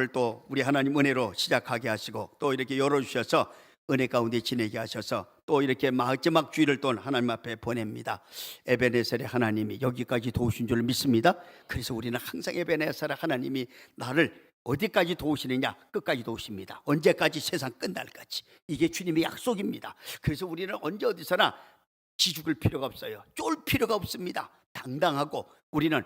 오늘 또 우리 하나님 은혜로 시작하게 하시고 또 이렇게 열어주셔서 은혜 가운데 지내게 하셔서 또 이렇게 마지막 주일을 또 하나님 앞에 보냅니다. 에베네셀의 하나님이 여기까지 도우신 줄 믿습니다. 그래서 우리는 항상 에베네셀의 하나님이 나를 어디까지 도우시느냐? 끝까지 도우십니다. 언제까지? 세상 끝날까지. 이게 주님의 약속입니다. 그래서 우리는 언제 어디서나 기죽을 필요가 없어요. 쫄 필요가 없습니다. 당당하고 우리는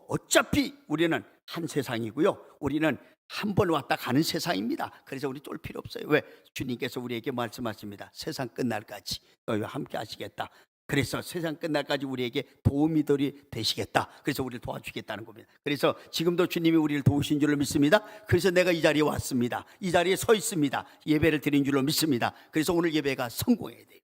어차피 우리는 한 세상이고요. 우리는 한 번 왔다 가는 세상입니다. 그래서 우리 쫄 필요 없어요. 왜? 주님께서 우리에게 말씀하십니다. 세상 끝날까지 너희와 함께 하시겠다. 그래서 세상 끝날까지 우리에게 도움이 되시겠다. 그래서 우리를 도와주겠다는 겁니다. 그래서 지금도 주님이 우리를 도우신 줄로 믿습니다. 그래서 내가 이 자리에 왔습니다. 이 자리에 서 있습니다. 예배를 드린 줄로 믿습니다. 그래서 오늘 예배가 성공해야 돼요.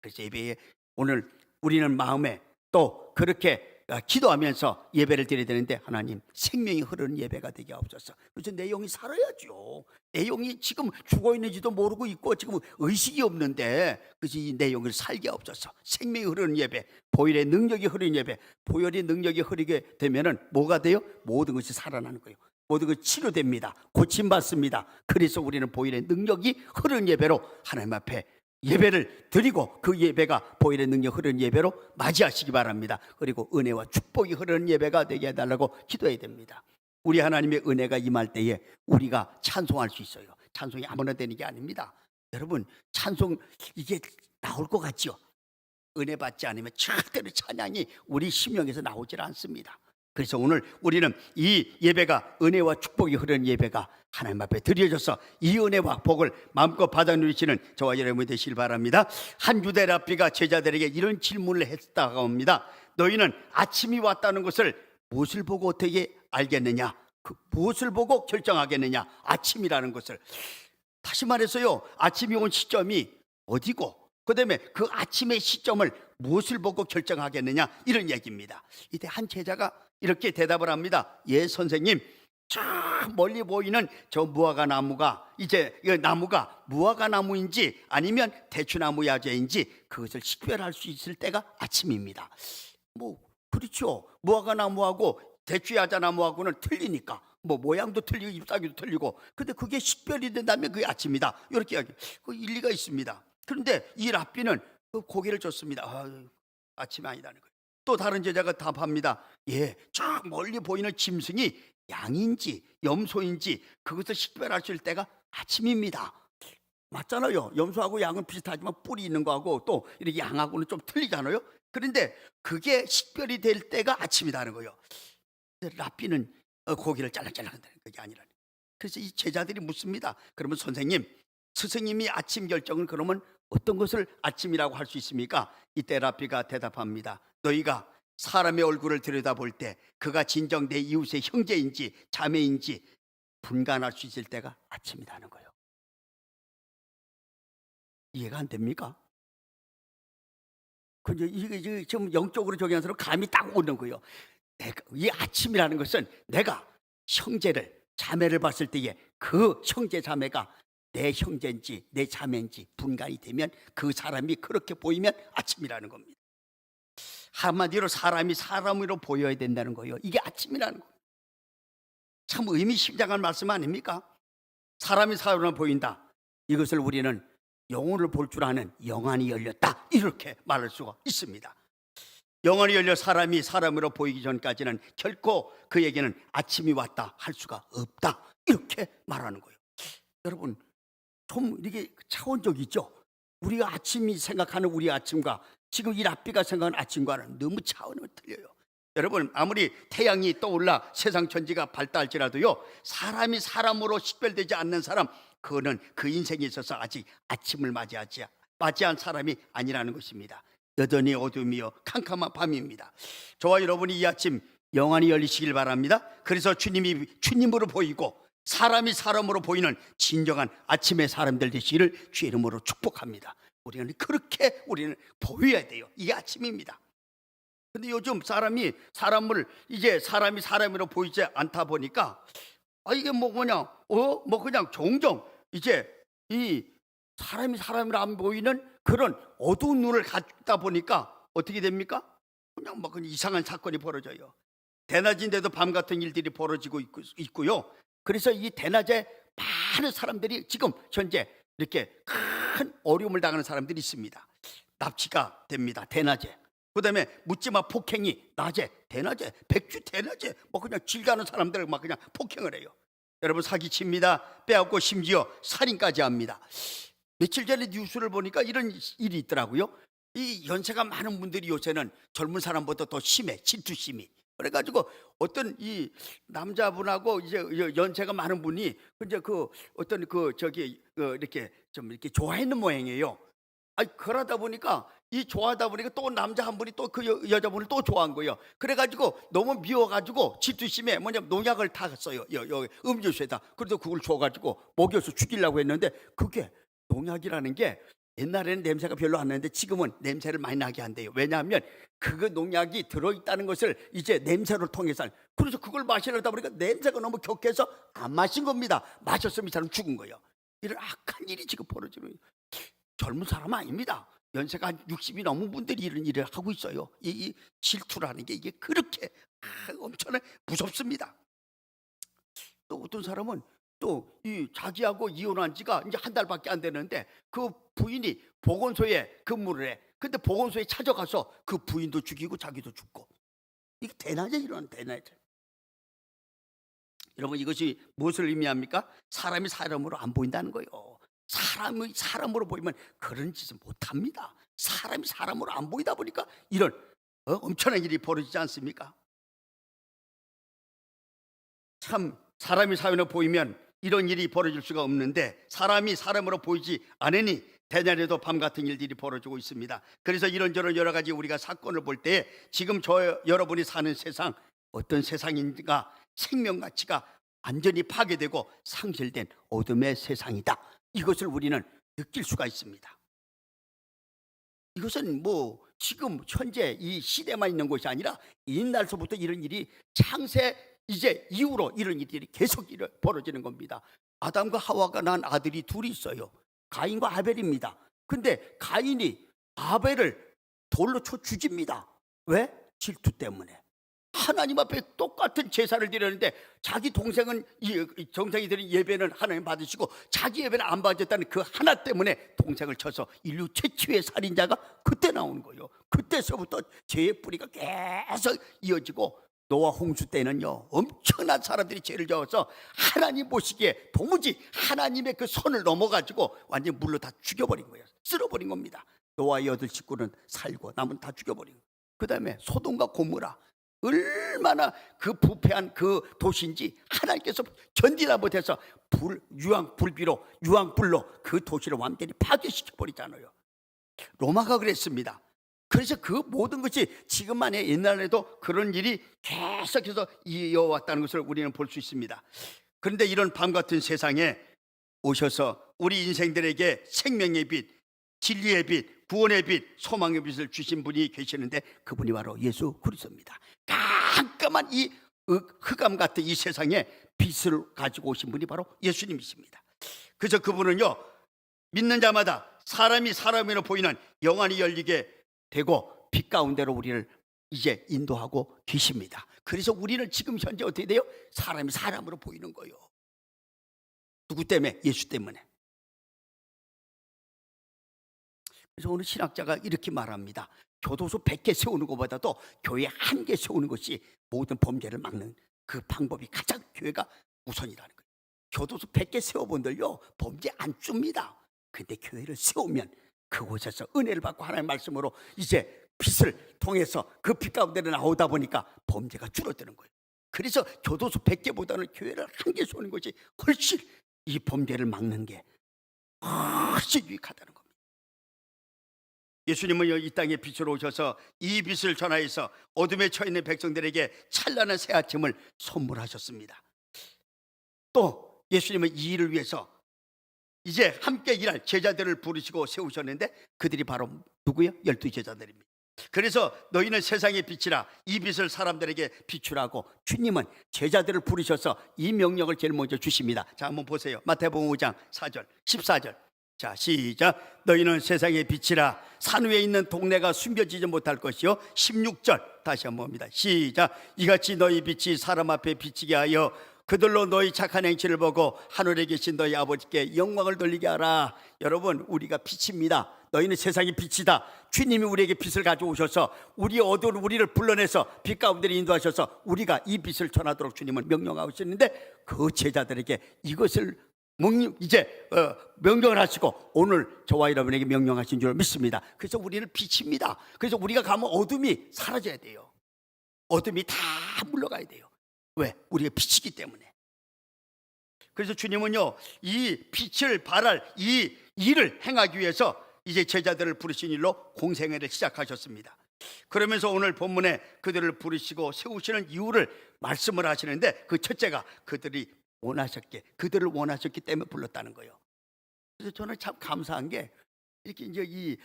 그래서 예배에 오늘 우리는 마음에 또 그렇게 기도하면서 예배를 드려야 되는데, 하나님 생명이 흐르는 예배가 되게 하옵소서. 그래서 내 영이 살아야죠. 내 영이 지금 죽어 있는지도 모르고 있고 지금 의식이 없는데, 그래서 내 영을 살게 하옵소서. 생명이 흐르는 예배, 보혈의 능력이 흐르는 예배. 보혈의 능력이 흐르게 되면은 뭐가 돼요? 모든 것이 살아나는 거예요. 모든 것이 치료됩니다. 고침받습니다. 그래서 우리는 보혈의 능력이 흐르는 예배로 하나님 앞에 예배를 드리고 그 예배가 보혈의 능력 흐르는 예배로 맞이하시기 바랍니다. 그리고 은혜와 축복이 흐르는 예배가 되게 해달라고 기도해야 됩니다. 우리 하나님의 은혜가 임할 때에 우리가 찬송할 수 있어요. 찬송이 아무나 되는 게 아닙니다. 여러분, 찬송 이게 나올 것 같죠? 은혜 받지 않으면 절대로 찬양이 우리 심령에서 나오질 않습니다. 그래서 오늘 우리는 이 예배가 은혜와 축복이 흐르는 예배가 하나님 앞에 드려져서 이 은혜와 복을 마음껏 받아 누리시는 저와 여러분이 되시길 바랍니다. 한 유대 랍비가 제자들에게 이런 질문을 했다가 옵니다. 너희는 아침이 왔다는 것을 무엇을 보고 어떻게 알겠느냐? 무엇을 보고 결정하겠느냐? 아침이라는 것을. 다시 말해서요, 아침이 온 시점이 어디고 그 다음에 그 아침의 시점을 무엇을 보고 결정하겠느냐, 이런 얘기입니다. 이때 한 제자가 이렇게 대답을 합니다. 예, 선생님, 저 멀리 보이는 저 무화과 나무가, 이제 이 나무가 무화과 나무인지 아니면 대추나무 야자인지 그것을 식별할 수 있을 때가 아침입니다. 그렇죠. 무화과 나무하고 대추 야자 나무하고는 틀리니까, 모양도 틀리고 잎사귀도 틀리고, 근데 그게 식별이 된다면 그게 아침이다, 이렇게 이야기. 그 일리가 있습니다. 그런데 이 랍비는 고개를 줬습니다. 아침이 아니다는 거예요. 또 다른 제자가 답합니다. 예, 저 멀리 보이는 짐승이 양인지 염소인지 그것을 식별하실 때가 아침입니다. 맞잖아요. 염소하고 양은 비슷하지만 뿔이 있는 거하고 또 이렇게 양하고는 좀 틀리잖아요. 그런데 그게 식별이 될 때가 아침이라는 거예요. 랍비는 고기를 잘라잘라 한다는 그게 아니라. 그래서 이 제자들이 묻습니다. 그러면 선생님, 스승님이 아침 결정은 그러면 어떤 것을 아침이라고 할 수 있습니까? 이때 랍비가 대답합니다. 너희가 사람의 얼굴을 들여다볼 때 그가 진정 내 이웃의 형제인지 자매인지 분간할 수 있을 때가 아침이라는 거예요. 이해가 안 됩니까? 근데 이게 지금 영적으로 적용한 사람 감이 딱 오는 거예요. 이 아침이라는 것은 내가 형제를 자매를 봤을 때에 그 형제 자매가 내 형제인지 내 자매인지 분간이 되면 그 사람이 그렇게 보이면 아침이라는 겁니다. 한마디로 사람이 사람으로 보여야 된다는 거예요. 이게 아침이라는 거예요. 참 의미심장한 말씀 아닙니까? 사람이 사람으로 보인다. 이것을 우리는 영혼을 볼 줄 아는 영안이 열렸다, 이렇게 말할 수가 있습니다. 영안이 열려 사람이 사람으로 보이기 전까지는 결코 그에게는 아침이 왔다 할 수가 없다, 이렇게 말하는 거예요. 여러분, 좀 이게 차원적이죠? 우리가 아침이 생각하는 우리 아침과 지금 이 랍비가 생각하는 아침과는 너무 차원이 틀려요. 여러분, 아무리 태양이 떠올라 세상 천지가 밝다할지라도요, 사람이 사람으로 식별되지 않는 사람, 그거는 그 인생에 있어서 아직 아침을 맞이한 사람이 아니라는 것입니다. 여전히 어둠이요 캄캄한 밤입니다. 저와 여러분이 이 아침 영안이 열리시길 바랍니다. 그래서 주님이 주님으로 보이고 사람이 사람으로 보이는 진정한 아침의 사람들 되시기를 주의 이름으로 축복합니다. 우리는 그렇게 우리는 보여야 돼요. 이게 아침입니다. 근데 요즘 사람이 사람으로 보이지 않다 보니까 이게 그냥 종종 이제 이 사람이 사람으로 안 보이는 그런 어두운 눈을 갖다 보니까 어떻게 됩니까? 그냥 이상한 사건이 벌어져요. 대낮인데도 밤 같은 일들이 벌어지고 있고요. 그래서 이 대낮에 많은 사람들이 지금 현재 이렇게 큰 어려움을 당하는 사람들이 있습니다. 납치가 됩니다. 대낮에. 그다음에 묻지마 폭행이 낮에, 대낮에, 백주 대낮에 뭐 그냥 길 가는 사람들을 막 그냥 폭행을 해요. 여러분 사기칩니다. 빼앗고 심지어 살인까지 합니다. 며칠 전에 뉴스를 보니까 이런 일이 있더라고요. 이 연세가 많은 분들이 요새는 젊은 사람보다 더 심해, 질투심이. 그래가지고 어떤 이 남자분하고 이제 연세가 많은 분이 이제 그 어떤 이렇게 좀 이렇게 좋아했는 모양이에요. 그러다 보니까 좋아하다 보니까 또 남자 한 분이 또 그 여자분을 또 좋아한 거예요. 그래가지고 너무 미워가지고 질투심에 뭐냐면 농약을 탔어요. 여기 음료수에다. 그래서 그걸 줘가지고 먹여서 죽이려고 했는데 그게 농약이라는 게 옛날에는 냄새가 별로 안 나는데 지금은 냄새를 많이 나게 한대요. 왜냐하면 그 농약이 들어있다는 것을 이제 냄새를 통해서, 그래서 그걸 마시려다 보니까 냄새가 너무 격해서 안 마신 겁니다. 마셨으면 이 사람 죽은 거예요. 이런 악한 일이 지금 벌어지는 거예요. 젊은 사람 아닙니다. 연세가 한 60이 넘은 분들이 이런 일을 하고 있어요. 이 질투라는 게 이게 그렇게 엄청나게 무섭습니다. 또 어떤 사람은 또 이 자기하고 이혼한 지가 이제 한 달밖에 안 되는데 그 부인이 보건소에 근무를 해. 근데 보건소에 찾아가서 그 부인도 죽이고 자기도 죽고. 이게 대낮에 일어나는 대낮에. 여러분 이것이 무엇을 의미합니까? 사람이 사람으로 안 보인다는 거예요. 사람이 사람으로 보이면 그런 짓은 못합니다. 사람이 사람으로 안 보이다 보니까 이런 엄청난 일이 벌어지지 않습니까? 참 사람이 사람으로 보이면 이런 일이 벌어질 수가 없는데 사람이 사람으로 보이지 않으니 대낮에도 밤 같은 일들이 벌어지고 있습니다. 그래서 이런저런 여러 가지 우리가 사건을 볼 때 지금 여러분이 사는 세상 어떤 세상인가, 생명 가치가 완전히 파괴되고 상실된 어둠의 세상이다. 이것을 우리는 느낄 수가 있습니다. 이것은 뭐 지금 현재 이 시대만 있는 것이 아니라 옛날서부터 이런 일이 창세 이제 이후로 이런 일들이 계속 벌어지는 겁니다. 아담과 하와가 난 아들이 둘이 있어요. 가인과 아벨입니다. 근데 가인이 아벨을 돌로 쳐 죽입니다. 왜? 질투 때문에. 하나님 앞에 똑같은 제사를 드렸는데 자기 동생은 정상이 드린 예배는 하나님 받으시고 자기 예배는 안 받았다는 그 하나 때문에 동생을 쳐서 인류 최초의 살인자가 그때 나오는 거예요. 그때서부터 죄의 뿌리가 계속 이어지고 노아 홍수 때는요 엄청난 사람들이 죄를 저어서 하나님 보시기에 도무지 하나님의 그 선을 넘어가지고 완전히 물로 다 죽여버린 거예요. 쓸어버린 겁니다. 노아의 8 식구는 살고 남은 다 죽여버린 거예요. 그 다음에 소돔과 고모라 얼마나 그 부패한 그 도시인지 하나님께서 견디다 못해서 유황불비로 유황불로 그 도시를 완전히 파괴시켜버리잖아요. 로마가 그랬습니다. 그래서 그 모든 것이 지금만의 옛날에도 그런 일이 계속해서 이어왔다는 것을 우리는 볼 수 있습니다. 그런데 이런 밤 같은 세상에 오셔서 우리 인생들에게 생명의 빛, 진리의 빛, 구원의 빛, 소망의 빛을 주신 분이 계시는데 그분이 바로 예수 그리스도입니다. 깜깜한 이 흑암 같은 이 세상에 빛을 가지고 오신 분이 바로 예수님이십니다. 그래서 그분은요 믿는 자마다 사람이 사람으로 보이는 영안이 열리게 되고 빛 가운데로 우리를 이제 인도하고 계십니다. 그래서 우리는 지금 현재 어떻게 돼요? 사람이 사람으로 보이는 거예요. 누구 때문에? 예수 때문에. 그래서 오늘 신학자가 이렇게 말합니다. 교도소 100개 세우는 것보다도 교회 1개 세우는 것이 모든 범죄를 막는 그 방법이 가장 교회가 우선이라는 거예요. 교도소 100개 세워본들요 범죄 안 줍니다. 근데 교회를 세우면 그곳에서 은혜를 받고 하나님의 말씀으로 이제 빛을 통해서 그 빛 가운데로 나오다 보니까 범죄가 줄어드는 거예요. 그래서 교도소 100개보다는 교회를 1개 세우는 것이 훨씬 이 범죄를 막는 게 훨씬 유익하다는 겁니다. 예수님은 이 땅에 빛으로 오셔서 이 빛을 전하여서 어둠에 처해있는 백성들에게 찬란한 새 아침을 선물하셨습니다. 또 예수님은 이 일을 위해서 이제 함께 일할 제자들을 부르시고 세우셨는데 그들이 바로 누구예요? 12제자들입니다. 그래서 너희는 세상의 빛이라 이 빛을 사람들에게 비추라고 주님은 제자들을 부르셔서 이 명령을 제일 먼저 주십니다. 자, 한번 보세요. 마태복음 5장 4절 14절. 자, 시작. 너희는 세상의 빛이라 산 위에 있는 동네가 숨겨지지 못할 것이요. 16절 다시 한번 봅니다. 시작. 이같이 너희 빛이 사람 앞에 비치게 하여 그들로 너희 착한 행실을 보고 하늘에 계신 너희 아버지께 영광을 돌리게 하라. 여러분, 우리가 빛입니다. 너희는 세상의 빛이다. 주님이 우리에게 빛을 가져오셔서 우리 어두운 우리를 불러내서 빛 가운데 인도하셔서 우리가 이 빛을 전하도록 주님은 명령하고 있었는데, 그 제자들에게 이것을 이제 명령을 하시고 오늘 저와 여러분에게 명령하신 줄 믿습니다. 그래서 우리는 빛입니다. 그래서 우리가 가면 어둠이 사라져야 돼요. 어둠이 다 물러가야 돼요. 왜? 우리가 빛이기 때문에. 그래서 주님은요, 이 빛을 발할 이 일을 행하기 위해서 이제 제자들을 부르신 일로 공생애를 시작하셨습니다. 그러면서 오늘 본문에 그들을 부르시고 세우시는 이유를 말씀을 하시는데, 그 첫째가 그들을 원하셨기 때문에 불렀다는 거예요. 그래서 저는 참 감사한 게, 이렇게 이제 이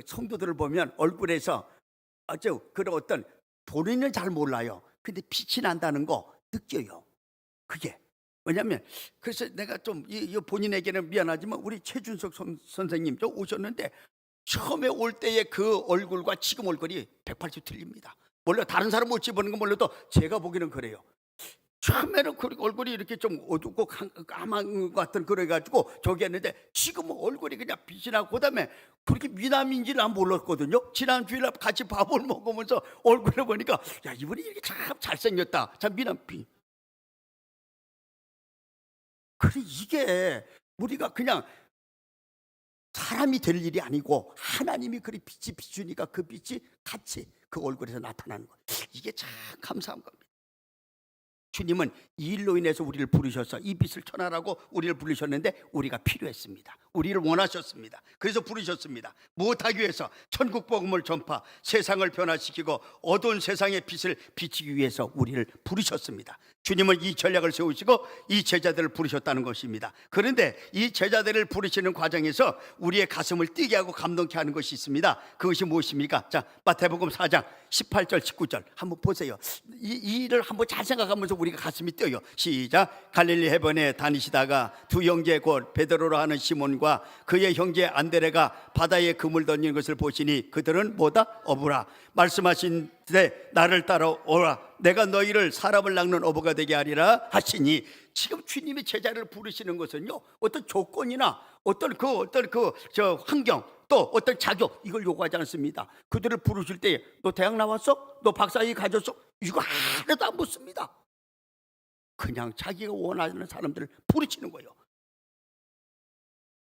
성도들을 보면 얼굴에서 아주 그런 어떤 본인은 잘 몰라요. 근데 빛이 난다는 거 느껴요. 그게 왜냐하면, 그래서 내가 좀 이 본인에게는 미안하지만 우리 최준석 선생님 저 오셨는데 처음에 올 때의 그 얼굴과 지금 얼굴이 180도 틀립니다. 물론 다른 사람 못 집어는 건 몰라도 제가 보기는 그래요. 처음에는 그 얼굴이 이렇게 좀 어둡고 까만 것 같은 그래가지고 저기 했는데, 지금은 얼굴이 그냥 빛이 나고, 그다음에 그렇게 미남인지는 난 몰랐거든요. 지난 주일날 같이 밥을 먹으면서 얼굴을 보니까, 야, 이분이 이렇게 참 잘생겼다, 참 미남빛. 그래, 이게 우리가 그냥 사람이 될 일이 아니고 하나님이 그리 빛이 비추니까 그 빛이 같이 그 얼굴에서 나타나는 거예요. 이게 참 감사한 겁니다. 주님은 이 일로 인해서 우리를 부르셔서 이 빛을 전하라고 우리를 부르셨는데, 우리가 필요했습니다. 우리를 원하셨습니다. 그래서 부르셨습니다. 무엇하기 위해서? 천국 복음을 전파, 세상을 변화시키고 어두운 세상의 빛을 비추기 위해서 우리를 부르셨습니다. 주님은 이 전략을 세우시고 이 제자들을 부르셨다는 것입니다. 그런데 이 제자들을 부르시는 과정에서 우리의 가슴을 뛰게 하고 감동케 하는 것이 있습니다. 그것이 무엇입니까? 자, 마태복음 4장 18절 19절 한번 보세요. 이 일을 한번 잘 생각하면서 우리가 가슴이 뛰어요. 시작. 갈릴리 해변에 다니시다가 두 형제 곧 베드로라 하는 시몬과 그의 형제 안드레가 바다에 그물 던지는 것을 보시니 그들은 뭐다? 어부라. 말씀하신 때 나를 따라오라. 내가 너희를 사람을 낚는 어부가 되게 하리라 하시니, 지금 주님이 제자를 부르시는 것은요, 어떤 조건이나 어떤 저 환경, 또 어떤 자격, 이걸 요구하지 않습니다. 그들을 부르실 때 너 대학 나왔어? 너 박사학위 가졌어? 이거 하나도 안 묻습니다. 그냥 자기가 원하는 사람들을 부르시는 거예요.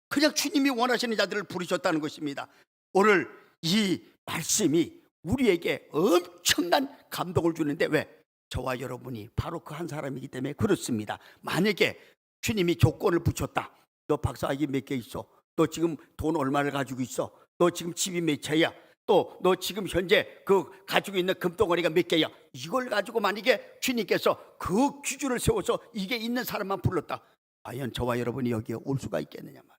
그냥 주님이 원하시는 자들을 부르셨다는 것입니다. 오늘 이 말씀이 우리에게 엄청난 감동을 주는데, 왜? 저와 여러분이 바로 그 한 사람이기 때문에 그렇습니다. 만약에 주님이 조건을 붙였다. 너 박사학위 몇 개 있어? 너 지금 돈 얼마를 가지고 있어? 너 지금 집이 몇 채야? 또 너 지금 현재 그 가지고 있는 금덩어리가 몇 개야? 이걸 가지고 만약에 주님께서 그 기준을 세워서 이게 있는 사람만 불렀다, 과연 저와 여러분이 여기에 올 수가 있겠느냐 말이에요.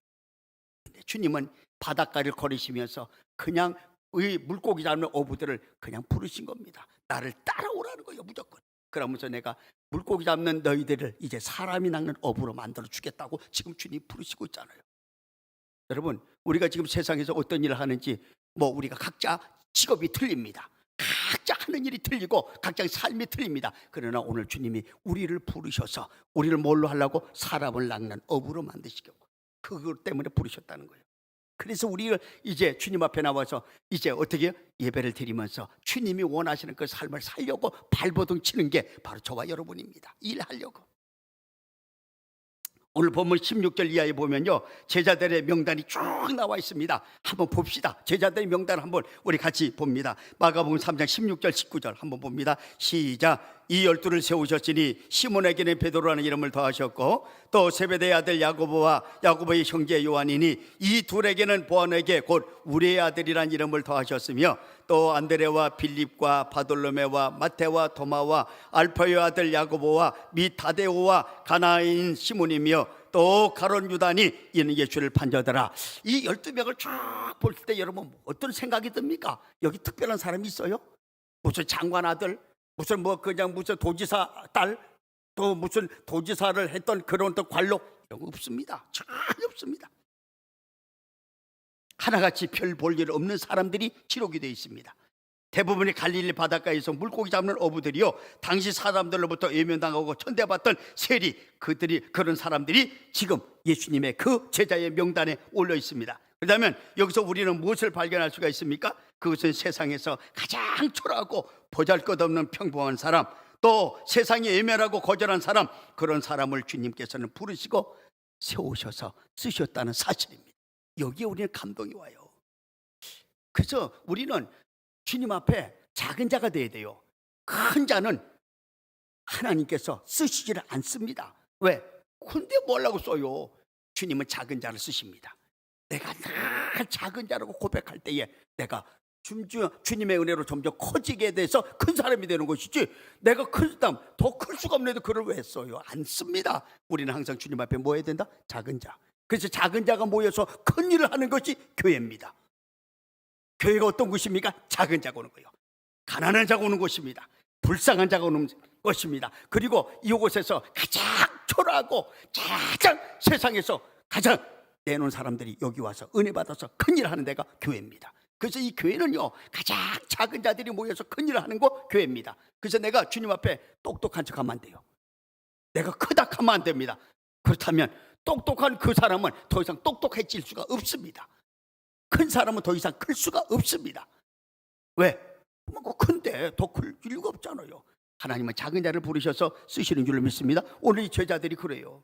근데 주님은 바닷가를 걸으시면서 그냥 이 물고기 잡는 어부들을 그냥 부르신 겁니다. 나를 따라오라는 거예요, 무조건. 그러면서 내가 물고기 잡는 너희들을 이제 사람이 낚는 어부로 만들어 주겠다고 지금 주님이 부르시고 있잖아요. 여러분, 우리가 지금 세상에서 어떤 일을 하는지 우리가 각자 직업이 틀립니다. 각자 하는 일이 틀리고 각자의 삶이 틀립니다. 그러나 오늘 주님이 우리를 부르셔서 우리를 뭘로 하려고? 사람을 낚는 어부로 만드시려고, 그것 때문에 부르셨다는 거예요. 그래서 우리가 이제 주님 앞에 나와서 이제 어떻게 예배를 드리면서 주님이 원하시는 그 삶을 살려고 발버둥 치는 게 바로 저와 여러분입니다. 일하려고. 오늘 본문 16절 이하에 보면요, 제자들의 명단이 쭉 나와 있습니다. 한번 봅시다. 제자들의 명단 한번 우리 같이 봅니다. 마가복음 3장 16절 19절 한번 봅니다. 시작. 이 12를 세우셨으니 시몬에게는 베드로라는 이름을 더하셨고, 또 세베대의 아들 야고보와 야고보의 형제 요한이니 이 둘에게는 보아네게 곧 우리의 아들이라는 이름을 더하셨으며, 또 안드레와 빌립과 바돌로메와 마테와 토마와 알파의 아들 야고보와 및 다데오와 가나인 시몬이며 또 가론 유다니 이는 예수를 판자더라. 이 12명을 쫙 볼 때 여러분 어떤 생각이 듭니까? 여기 특별한 사람이 있어요? 무슨 장관 아들, 무슨 그냥 무슨 도지사 딸, 또 무슨 도지사를 했던 그런 또 관록, 이런 거 없습니다. 전혀 없습니다. 하나같이 별 볼 일 없는 사람들이 기록이 되어 있습니다. 대부분이 갈릴리 바닷가에서 물고기 잡는 어부들이요, 당시 사람들로부터 외면당하고 천대받던 세리, 그런 사람들이 지금 예수님의 그 제자의 명단에 올려 있습니다. 그렇다면 여기서 우리는 무엇을 발견할 수가 있습니까? 그것은 세상에서 가장 초라하고 보잘것없는 평범한 사람, 또 세상에 외면하고 거절한 사람, 그런 사람을 주님께서는 부르시고 세우셔서 쓰셨다는 사실입니다. 여기에 우리는 감동이 와요. 그래서 우리는 주님 앞에 작은 자가 돼야 돼요. 큰 자는 하나님께서 쓰시지를 않습니다. 왜? 근데 뭐라고 써요? 주님은 작은 자를 쓰십니다. 내가 늘 작은 자라고 고백할 때에 내가 주님의 은혜로 점점 커지게 돼서 큰 사람이 되는 것이지, 내가 큰 사람 더 클 수가 없는데 그걸 왜 써요? 안 씁니다. 우리는 항상 주님 앞에 뭐 해야 된다? 작은 자. 그래서 작은 자가 모여서 큰 일을 하는 것이 교회입니다. 교회가 어떤 곳입니까? 작은 자가 오는 거예요. 가난한 자가 오는 곳입니다. 불쌍한 자가 오는 것입니다. 그리고 이곳에서 가장 초라하고 가장 세상에서 가장 내놓은 사람들이 여기 와서 은혜 받아서 큰일을 하는 데가 교회입니다. 그래서 이 교회는요, 가장 작은 자들이 모여서 큰일을 하는 거 교회입니다. 그래서 내가 주님 앞에 똑똑한 척하면 안 돼요. 내가 크다 하면 안 됩니다. 그렇다면 똑똑한 그 사람은 더 이상 똑똑해질 수가 없습니다. 큰 사람은 더 이상 클 수가 없습니다. 왜? 뭐 큰데 더 클 이유가 없잖아요. 하나님은 작은 자를 부르셔서 쓰시는 줄로 믿습니다. 오늘 이 제자들이 그래요.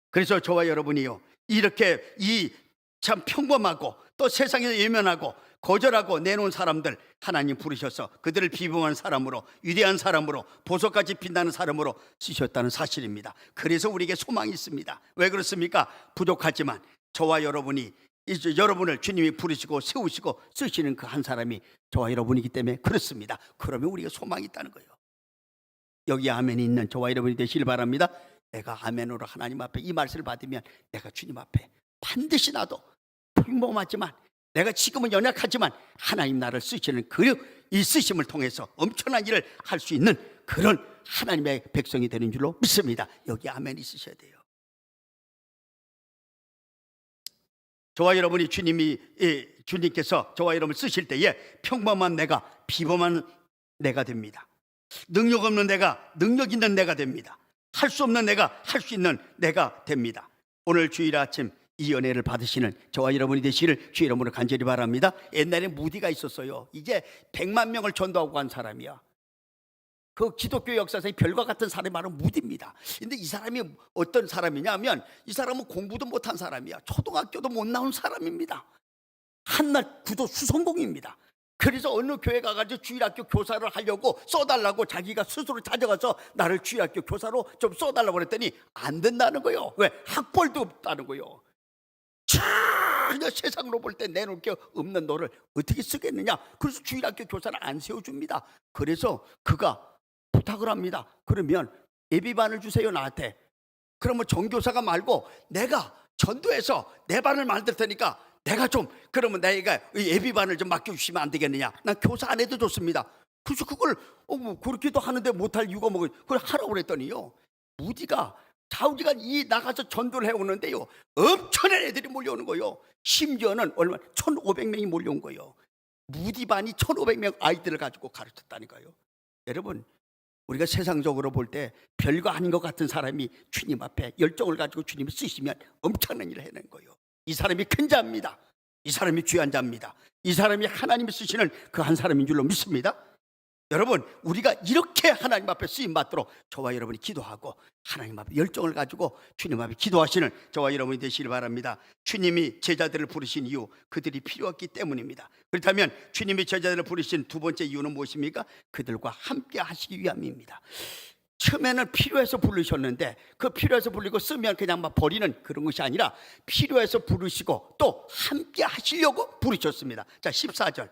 그래서 저와 여러분이요, 이렇게 이 참 평범하고 또 세상에서 외면하고 거절하고 내놓은 사람들, 하나님 부르셔서 그들을 비범한 사람으로, 위대한 사람으로, 보석같이 빛나는 사람으로 쓰셨다는 사실입니다. 그래서 우리에게 소망이 있습니다. 왜 그렇습니까? 부족하지만 저와 여러분이, 여러분을 주님이 부르시고 세우시고 쓰시는 그 한 사람이 저와 여러분이기 때문에 그렇습니다. 그러면 우리가 소망이 있다는 거예요. 여기 아멘이 있는 저와 여러분이 되시길 바랍니다. 내가 아멘으로 하나님 앞에 이 말씀을 받으면 내가 주님 앞에 반드시, 나도 평범하지만, 내가 지금은 연약하지만 하나님 나를 쓰시는 이 쓰심을 통해서 엄청난 일을 할 수 있는 그런 하나님의 백성이 되는 줄로 믿습니다. 여기 아멘이 있으셔야 돼요. 저와 여러분이 주님께서 저와 여러분을 쓰실 때에 평범한 내가 비범한 내가 됩니다. 능력 없는 내가 능력 있는 내가 됩니다. 할 수 없는 내가 할 수 있는 내가 됩니다. 오늘 주일 아침 이 은혜를 받으시는 저와 여러분이 되시기를 주의 이름으로 간절히 바랍니다. 옛날에 무디가 있었어요. 이제 100만 명을 전도하고 간 사람이야. 그 기독교 역사에서 별과 같은 사람이 바로 무디입니다. 근데 이 사람이 어떤 사람이냐면, 이 사람은 공부도 못한 사람이야. 초등학교도 못 나온 사람입니다. 한낱 구도 수성공입니다. 그래서 어느 교회 가가지고 주일학교 교사를 하려고 써달라고 자기가 스스로 찾아가서 나를 주일학교 교사로 좀 써달라고 그랬더니 안 된다는 거예요. 왜? 학벌도 없다는 거예요. 전혀 세상으로 볼 때 내놓을 게 없는 너를 어떻게 쓰겠느냐. 그래서 주일학교 교사를 안 세워줍니다. 그래서 그가 부탁을 합니다. 그러면 예비반을 주세요, 나한테. 그러면 정교사가 말고 내가 전도해서 내 반을 만들 테니까 내가 좀, 그러면 내가 예비반을 좀 맡겨주시면 안 되겠느냐. 난 교사 안 해도 좋습니다. 그래서 그걸 뭐 그렇게도 하는데 못할 이유가 뭐고, 그걸 하라고 그랬더니요, 무디가 자우지가 나가서 전도를 해오는데요, 엄청난 애들이 몰려오는 거예요. 심지어는 얼마 1,500명이 몰려온 거예요. 무디반이 1,500명 아이들을 가지고 가르쳤다니까요. 여러분, 우리가 세상적으로 볼 때 별거 아닌 것 같은 사람이 주님 앞에 열정을 가지고 주님이 쓰시면 엄청난 일을 해낸 거예요. 이 사람이 큰 자입니다. 이 사람이 귀한 자입니다. 이 사람이 하나님이 쓰시는 그 한 사람인 줄로 믿습니다. 여러분, 우리가 이렇게 하나님 앞에 쓰임 받도록 저와 여러분이 기도하고 하나님 앞에 열정을 가지고 주님 앞에 기도하시는 저와 여러분이 되시길 바랍니다. 주님이 제자들을 부르신 이유, 그들이 필요했기 때문입니다. 그렇다면 주님이 제자들을 부르신 두 번째 이유는 무엇입니까? 그들과 함께 하시기 위함입니다. 처음에는 필요해서 부르셨는데, 그 필요해서 부르고 쓰면 그냥 막 버리는 그런 것이 아니라 필요해서 부르시고 또 함께 하시려고 부르셨습니다. 자, 14절,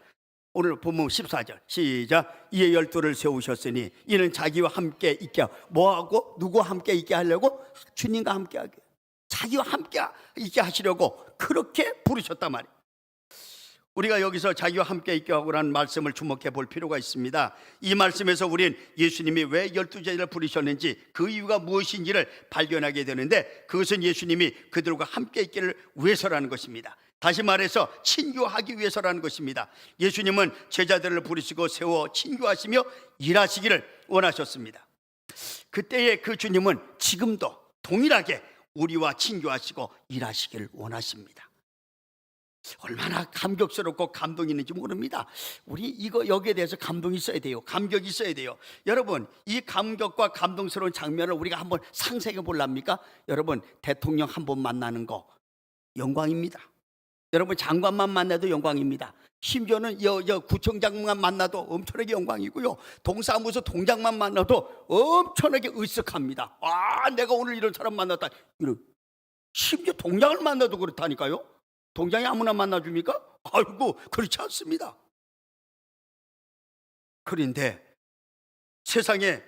오늘 본문 14절 시작. 이에 12를 세우셨으니 이는 자기와 함께 있게 하고, 뭐하고 누구와 함께 있게 하려고? 주님과 함께 하게, 자기와 함께 있게 하시려고 그렇게 부르셨단 말이에요. 우리가 여기서 자기와 함께 있게 하고라는 말씀을 주목해 볼 필요가 있습니다. 이 말씀에서 우린 예수님이 왜 12제자를 부르셨는지, 그 이유가 무엇인지를 발견하게 되는데, 그것은 예수님이 그들과 함께 있기를 위해서라는 것입니다. 다시 말해서 친교하기 위해서라는 것입니다. 예수님은 제자들을 부르시고 세워 친교하시며 일하시기를 원하셨습니다. 그때의 그 주님은 지금도 동일하게 우리와 친교하시고 일하시기를 원하십니다. 얼마나 감격스럽고 감동이 있는지 모릅니다. 우리 여기에 대해서 감동이 있어야 돼요. 감격이 있어야 돼요. 여러분, 이 감격과 감동스러운 장면을 우리가 한번 상상해 볼랍니까? 여러분, 대통령 한 번 만나는 거 영광입니다. 여러분, 장관만 만나도 영광입니다. 심지어는 구청장만 만나도 엄청나게 영광이고요. 동사무소 동장만 만나도 엄청나게 으쓱합니다. 아, 내가 오늘 이런 사람 만났다. 심지어 동장을 만나도 그렇다니까요. 동장이 아무나 만나줍니까? 아이고, 그렇지 않습니다. 그런데 세상에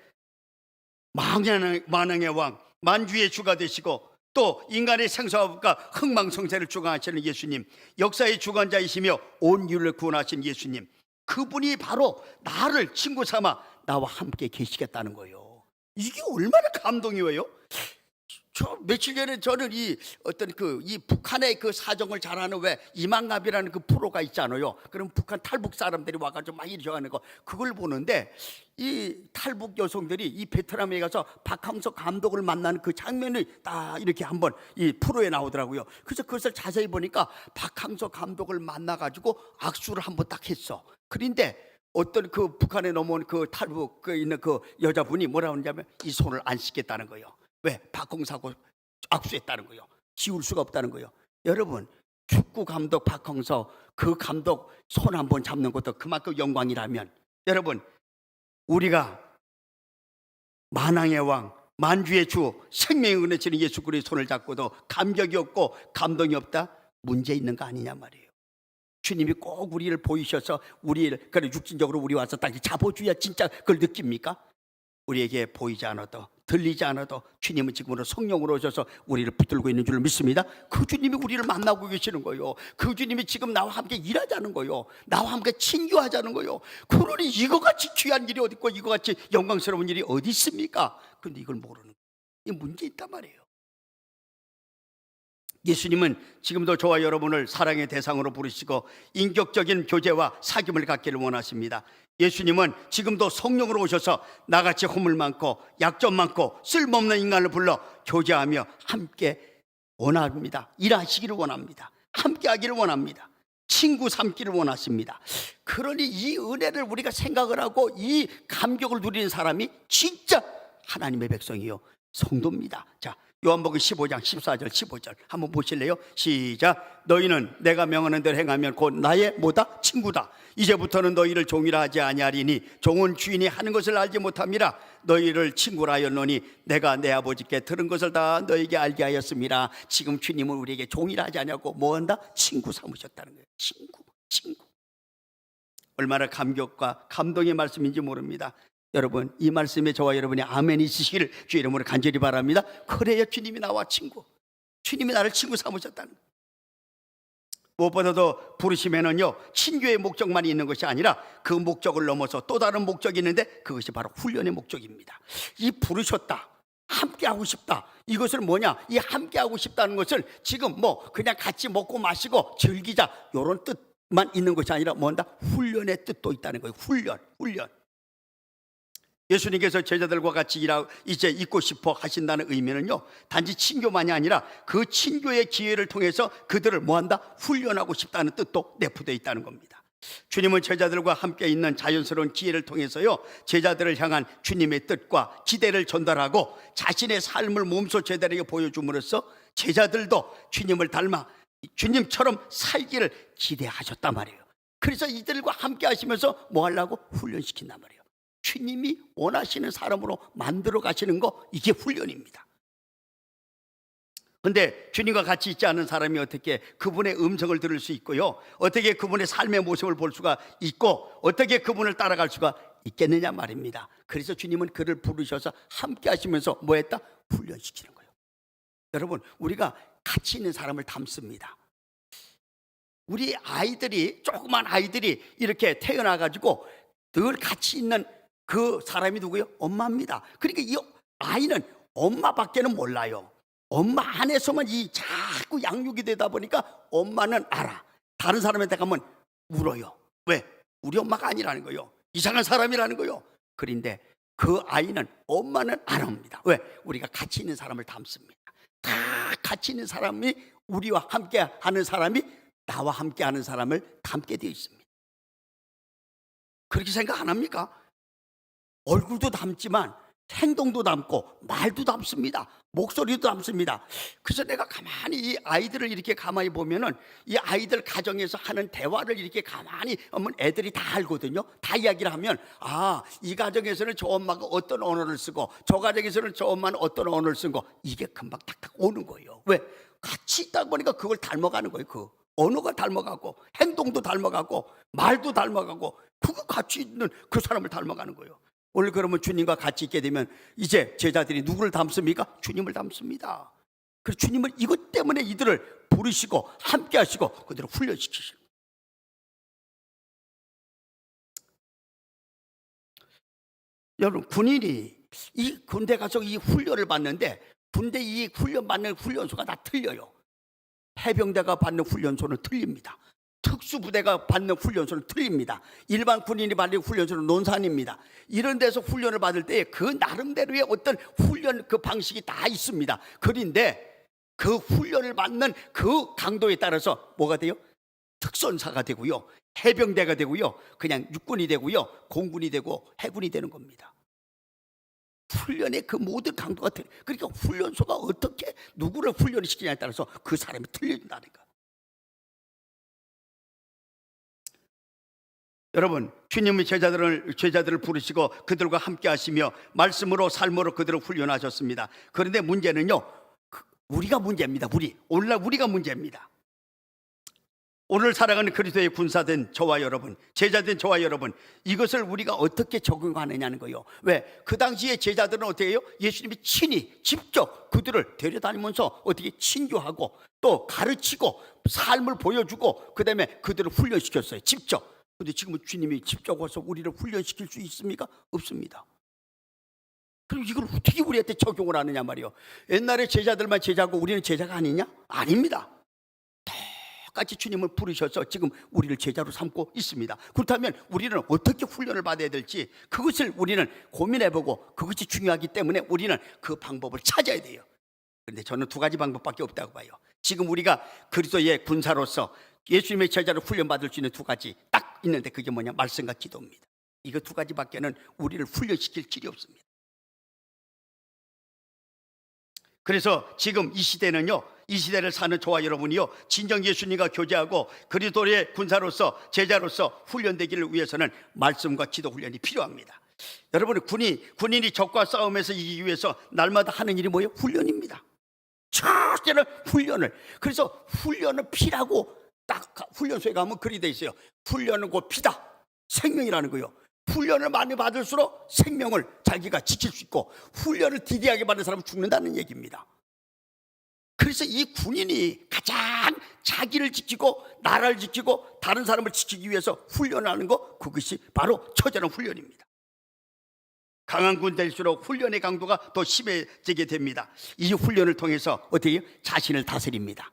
만왕의 왕, 만주의 주가 되시고 또 인간의 생사와 흥망성쇠를 주관하시는 예수님, 역사의 주관자이시며 온 인류를 구원하신 예수님, 그분이 바로 나를 친구 삼아 나와 함께 계시겠다는 거예요. 이게 얼마나 감동이에요. 저 며칠 전에 저는 이 북한의 그 사정을 잘 아는 왜 이만갑이라는 그 프로가 있잖아요. 그럼 북한 탈북 사람들이 와가지고 막 이렇게 하는 거, 그걸 보는데 이 탈북 여성들이 이 베트남에 가서 박항서 감독을 만나는 그 장면이 딱 이렇게 한번 이 프로에 나오더라고요. 그래서 그것을 자세히 보니까 박항서 감독을 만나가지고 악수를 한번 딱 했어. 그런데 어떤 그 북한에 넘어온 그 탈북 있는 그 여자분이 뭐라 하냐면 이 손을 안 씻겠다는 거예요. 왜? 박홍서하고 악수했다는 거예요. 지울 수가 없다는 거예요. 여러분, 축구 감독 박홍서 그 감독 손 한번 잡는 것도 그만큼 영광이라면, 여러분, 우리가 만왕의 왕, 만주의 주, 생명의 은혜 지는 예수 그리스도의 손을 잡고도 감격이 없고 감동이 없다? 문제 있는 거 아니냐 말이에요. 주님이 꼭 우리를 보이셔서 우리를 그래 육신적으로 우리 와서 딱 잡아줘야 진짜 그걸 느낍니까? 우리에게 보이지 않아도 들리지 않아도 주님은 지금으로 성령으로 오셔서 우리를 붙들고 있는 줄 믿습니다. 그 주님이 우리를 만나고 계시는 거예요. 그 주님이 지금 나와 함께 일하자는 거예요. 나와 함께 친교하자는 거예요. 그러니 이거같이 귀한 일이 어디 있고 이거같이 영광스러운 일이 어디 있습니까? 그런데 이걸 모르는 거예요. 이 문제 있단 말이에요. 예수님은 지금도 저와 여러분을 사랑의 대상으로 부르시고 인격적인 교제와 사귐을 갖기를 원하십니다. 예수님은 지금도 성령으로 오셔서 나같이 허물 많고 약점 많고 쓸모없는 인간을 불러 교제하며 함께 원합니다. 일하시기를 원합니다. 함께 하기를 원합니다. 친구 삼기를 원하십니다. 그러니 이 은혜를 우리가 생각을 하고 이 감격을 누리는 사람이 진짜 하나님의 백성이요, 성도입니다. 자, 요한복음 15장 14절 15절 한번 보실래요? 시작. 너희는 내가 명하는 대로 행하면 곧 나의 뭐다? 친구다. 이제부터는 너희를 종이라 하지 아니하리니 종은 주인이 하는 것을 알지 못함이라. 너희를 친구라 하였노니 내가 내 아버지께 들은 것을 다 너희에게 알게 하였습니다. 지금 주님은 우리에게 종이라 하지 아니하고 뭐한다? 친구 삼으셨다는 거예요. 친구. 얼마나 감격과 감동의 말씀인지 모릅니다. 여러분, 이 말씀에 저와 여러분이 아멘이 있으시기를 주의 이름으로 간절히 바랍니다. 그래야 주님이 나와 친구, 주님이 나를 친구 삼으셨다는 거예요. 무엇보다도 부르심에는요, 친교의 목적만 있는 것이 아니라 그 목적을 넘어서 또 다른 목적이 있는데 그것이 바로 훈련의 목적입니다. 이 부르셨다, 함께하고 싶다, 이것을 뭐냐? 이 함께하고 싶다는 것을 지금 그냥 같이 먹고 마시고 즐기자 이런 뜻만 있는 것이 아니라 뭔다? 훈련의 뜻도 있다는 거예요. 훈련. 예수님께서 제자들과 같이 이제 있고 싶어 하신다는 의미는요, 단지 친교만이 아니라 그 친교의 기회를 통해서 그들을 뭐한다? 훈련하고 싶다는 뜻도 내포되어 있다는 겁니다. 주님은 제자들과 함께 있는 자연스러운 기회를 통해서요, 제자들을 향한 주님의 뜻과 기대를 전달하고 자신의 삶을 몸소 제자들에게 보여줌으로써 제자들도 주님을 닮아 주님처럼 살기를 기대하셨단 말이에요. 그래서 이들과 함께 하시면서 뭐 하려고? 훈련시킨단 말이에요. 주님이 원하시는 사람으로 만들어 가시는 거, 이게 훈련입니다. 그런데 주님과 같이 있지 않은 사람이 어떻게 그분의 음성을 들을 수 있고요, 어떻게 그분의 삶의 모습을 볼 수가 있고 어떻게 그분을 따라갈 수가 있겠느냐 말입니다. 그래서 주님은 그를 부르셔서 함께 하시면서 뭐 했다? 훈련시키는 거예요. 여러분, 우리가 같이 있는 사람을 닮습니다. 우리 아이들이, 조그만 아이들이 이렇게 태어나가지고 늘 같이 있는 그 사람이 누구예요? 엄마입니다. 그러니까 이 아이는 엄마밖에는 몰라요. 엄마 안에서만 이 자꾸 양육이 되다 보니까 엄마는 알아. 다른 사람한테 가면 울어요. 왜? 우리 엄마가 아니라는 거요. 이상한 사람이라는 거요. 그런데 그 아이는 엄마는 안 옵니다. 왜? 우리가 같이 있는 사람을 닮습니다. 다 같이 있는 사람이, 우리와 함께 하는 사람이 나와 함께 하는 사람을 닮게 되어 있습니다. 그렇게 생각 안 합니까? 얼굴도 닮지만 행동도 닮고 말도 닮습니다. 목소리도 닮습니다. 그래서 내가 가만히 이 아이들을 이렇게 가만히 보면은 이 아이들 가정에서 하는 대화를 이렇게 가만히 하면 애들이 다 알거든요. 다 이야기를 하면, 아, 이 가정에서는 저 엄마가 어떤 언어를 쓰고 저 가정에서는 저 엄마는 어떤 언어를 쓰고, 이게 금방 탁탁 오는 거예요. 왜? 같이 있다 보니까 그걸 닮아가는 거예요. 그 언어가 닮아가고 행동도 닮아가고 말도 닮아가고, 그거 같이 있는 그 사람을 닮아가는 거예요. 오늘 그러면 주님과 같이 있게 되면 이제 제자들이 누구를 닮습니까? 주님을 닮습니다. 그래서 주님은 이것 때문에 이들을 부르시고 함께 하시고 그들을 훈련시키시고. 여러분, 군인이 이 군대 가서 이 훈련을 받는데, 군대 이 훈련 받는 훈련소가 다 틀려요. 해병대가 받는 훈련소는 틀립니다. 특수부대가 받는 훈련소는 틀립니다. 일반 군인이 받는 훈련소는 논산입니다. 이런 데서 훈련을 받을 때 그 나름대로의 어떤 훈련 그 방식이 다 있습니다. 그런데 그 훈련을 받는 그 강도에 따라서 뭐가 돼요? 특선사가 되고요, 해병대가 되고요, 그냥 육군이 되고요, 공군이 되고 해군이 되는 겁니다. 훈련의 그 모든 강도가 틀려. 그러니까 훈련소가 어떻게 누구를 훈련을 시키냐에 따라서 그 사람이 틀려진다는 거예요. 여러분, 주님의 제자들을 부르시고 그들과 함께 하시며 말씀으로 삶으로 그들을 훈련하셨습니다. 그런데 문제는요, 우리가 문제입니다. 오늘날 우리가 문제입니다. 오늘 살아가는 그리스도의 군사된 저와 여러분, 제자된 저와 여러분, 이것을 우리가 어떻게 적용하느냐는 거예요. 왜? 그 당시에 제자들은 어떻게 해요? 예수님이 친히 직접 그들을 데려다니면서 어떻게 친교하고 또 가르치고 삶을 보여주고 그 다음에 그들을 훈련시켰어요, 직접. 근데 지금은 주님이 직접 와서 우리를 훈련시킬 수 있습니까? 없습니다. 그럼 이걸 어떻게 우리한테 적용을 하느냐 말이에요. 옛날에 제자들만 제자고 우리는 제자가 아니냐? 아닙니다. 똑같이 주님을 부르셔서 지금 우리를 제자로 삼고 있습니다. 그렇다면 우리는 어떻게 훈련을 받아야 될지 그것을 우리는 고민해보고, 그것이 중요하기 때문에 우리는 그 방법을 찾아야 돼요. 그런데 저는 두 가지 방법밖에 없다고 봐요. 지금 우리가 그리스도의 군사로서 예수님의 제자를 훈련받을 수 있는 두 가지 딱 있는데, 그게 뭐냐? 말씀과 기도입니다. 이거 두 가지밖에는 우리를 훈련시킬 길이 없습니다. 그래서 지금 이 시대는요, 이 시대를 사는 저와 여러분이요, 진정 예수님과 교제하고 그리스도의 군사로서 제자로서 훈련되기를 위해서는 말씀과 기도 훈련이 필요합니다. 여러분, 군인이 적과 싸움에서 이기기 위해서 날마다 하는 일이 뭐예요? 훈련입니다. 첫째는 훈련을. 그래서 훈련은 피라고 딱 훈련소에 가면 글이 돼 있어요. 훈련은 곧 피다, 생명이라는 거예요. 훈련을 많이 받을수록 생명을 자기가 지킬 수 있고, 훈련을 디디하게 받는 사람은 죽는다는 얘기입니다. 그래서 이 군인이 가장 자기를 지키고 나라를 지키고 다른 사람을 지키기 위해서 훈련하는 것, 그것이 바로 처절한 훈련입니다. 강한 군대일수록 훈련의 강도가 더 심해지게 됩니다. 이 훈련을 통해서 어떻게 해요? 자신을 다스립니다.